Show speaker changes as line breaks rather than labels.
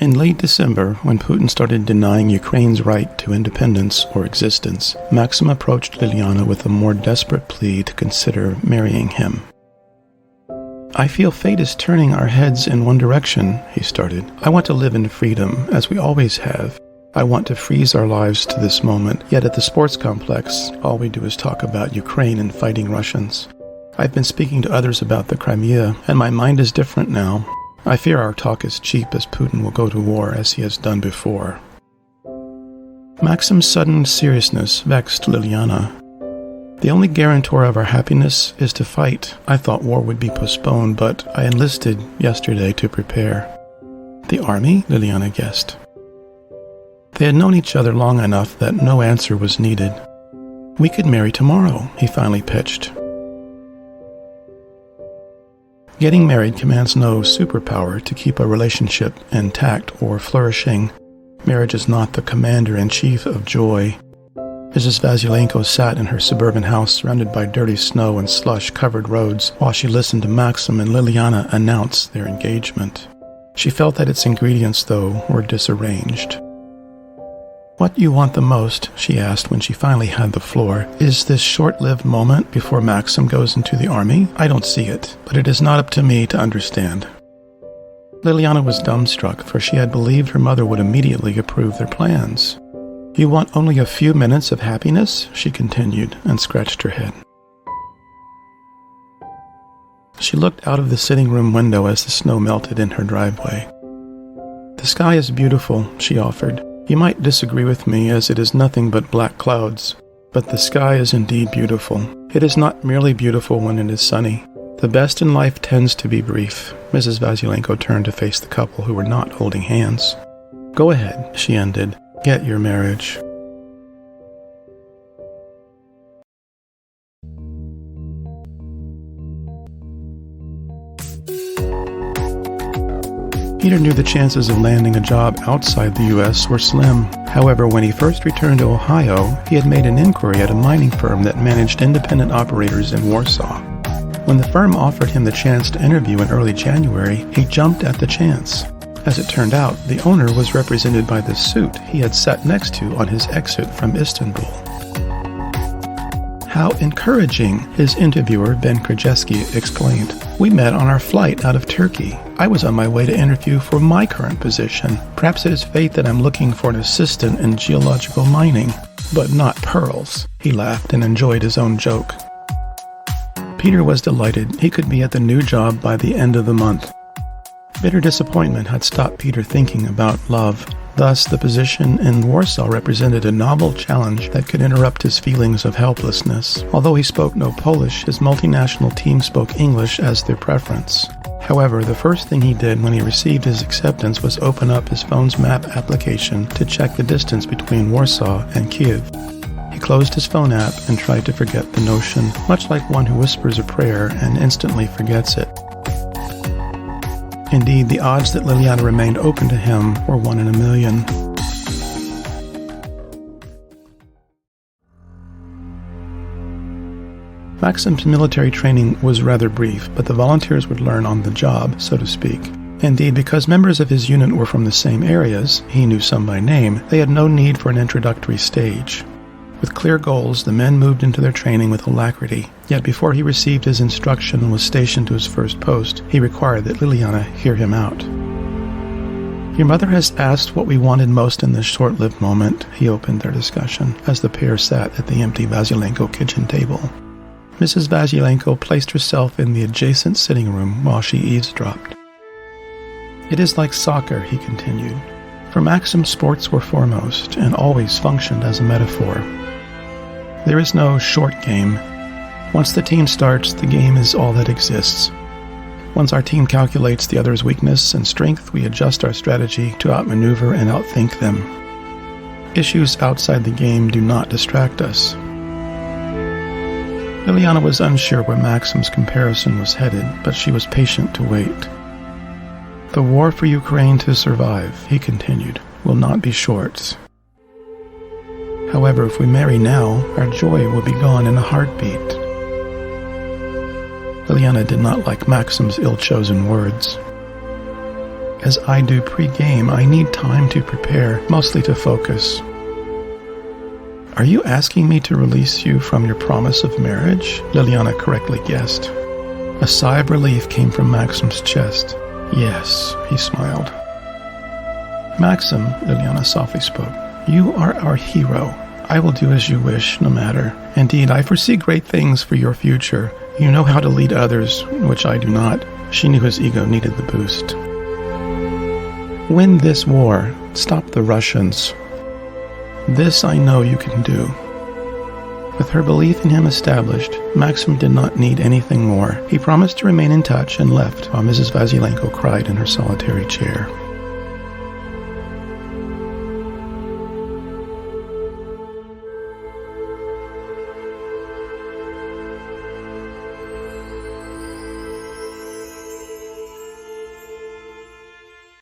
In late December, when Putin started denying Ukraine's right to independence or existence, Maxim approached Liliana with a more desperate plea to consider marrying him. "I feel fate is turning our heads in one direction," he started. "I want to live in freedom, as we always have. I want to freeze our lives to this moment, yet at the sports complex, all we do is talk about Ukraine and fighting Russians. I've been speaking to others about the Crimea, and my mind is different now. I fear our talk is cheap, as Putin will go to war as he has done before." Maxim's sudden seriousness vexed Liliana. "The only guarantor of our happiness is to fight. I thought war would be postponed, but I enlisted yesterday to prepare." "The army?" Liliana guessed. They had known each other long enough that no answer was needed. "We could marry tomorrow," he finally pitched. Getting married commands no superpower to keep a relationship intact or flourishing. Marriage is not the commander-in-chief of joy. Mrs. Vasilenko sat in her suburban house surrounded by dirty snow and slush-covered roads while she listened to Maxim and Liliana announce their engagement. She felt that its ingredients, though, were disarranged. "What you want the most," she asked when she finally had the floor, "is this short-lived moment before Maxim goes into the army? I don't see it, but it is not up to me to understand." Liliana was dumbstruck, for she had believed her mother would immediately approve their plans. "You want only a few minutes of happiness?" she continued, and scratched her head. She looked out of the sitting room window as the snow melted in her driveway. "The sky is beautiful," she offered. "You might disagree with me, as it is nothing but black clouds, but the sky is indeed beautiful. It is not merely beautiful when it is sunny. The best in life tends to be brief." Mrs. Vasilenko turned to face the couple who were not holding hands. "Go ahead," she ended. "Get your marriage." Peter knew the chances of landing a job outside the U.S. were slim. However, when he first returned to Ohio, he had made an inquiry at a mining firm that managed independent operators in Warsaw. When the firm offered him the chance to interview in early January, he jumped at the chance. As it turned out, the owner was represented by the suit he had sat next to on his exit from Istanbul. "How encouraging," his interviewer, Ben Krajewski, explained. "We met on our flight out of Turkey. I was on my way to interview for my current position. Perhaps it is fate that I'm looking for an assistant in geological mining, but not pearls." He laughed and enjoyed his own joke. Peter was delighted. He could be at the new job by the end of the month. Bitter disappointment had stopped Peter thinking about love. Thus, the position in Warsaw represented a novel challenge that could interrupt his feelings of helplessness. Although he spoke no Polish, his multinational team spoke English as their preference. However, the first thing he did when he received his acceptance was open up his phone's map application to check the distance between Warsaw and Kiev. He closed his phone app and tried to forget the notion, much like one who whispers a prayer and instantly forgets it. Indeed, the odds that Liliana remained open to him were 1 in a million. Maxim's military training was rather brief, but the volunteers would learn on the job, so to speak. Indeed, because members of his unit were from the same areas, he knew some by name, they had no need for an introductory stage. With clear goals, the men moved into their training with alacrity. Yet before he received his instruction and was stationed to his first post, he required that Liliana hear him out. "Your mother has asked what we wanted most in this short-lived moment," he opened their discussion, as the pair sat at the empty Vasilenko kitchen table. Mrs. Vasilenko placed herself in the adjacent sitting room while she eavesdropped. "It is like soccer," he continued. "For Maxim, sports were foremost, and always functioned as a metaphor. There is no short game. Once the team starts, the game is all that exists. Once our team calculates the other's weakness and strength, we adjust our strategy to outmaneuver and outthink them. Issues outside the game do not distract us." Liliana was unsure where Maxim's comparison was headed, but she was patient to wait. "The war for Ukraine to survive," he continued, "will not be short. However, if we marry now, our joy will be gone in a heartbeat." Liliana did not like Maxim's ill-chosen words. As I do pre-game, I need time to prepare, mostly to focus. Are you asking me to release you from your promise of marriage? Liliana correctly guessed. A sigh of relief came from Maxim's chest. Yes, he smiled. Maxim, Liliana softly spoke, you are our hero. I will do as you wish, no matter. Indeed, I foresee great things for your future. You know how to lead others, which I do not. She knew his ego needed the boost. Win this war. Stop the Russians. This I know you can do. With her belief in him established, Maxim did not need anything more. He promised to remain in touch and left while Mrs. Vasilenko cried in her solitary chair.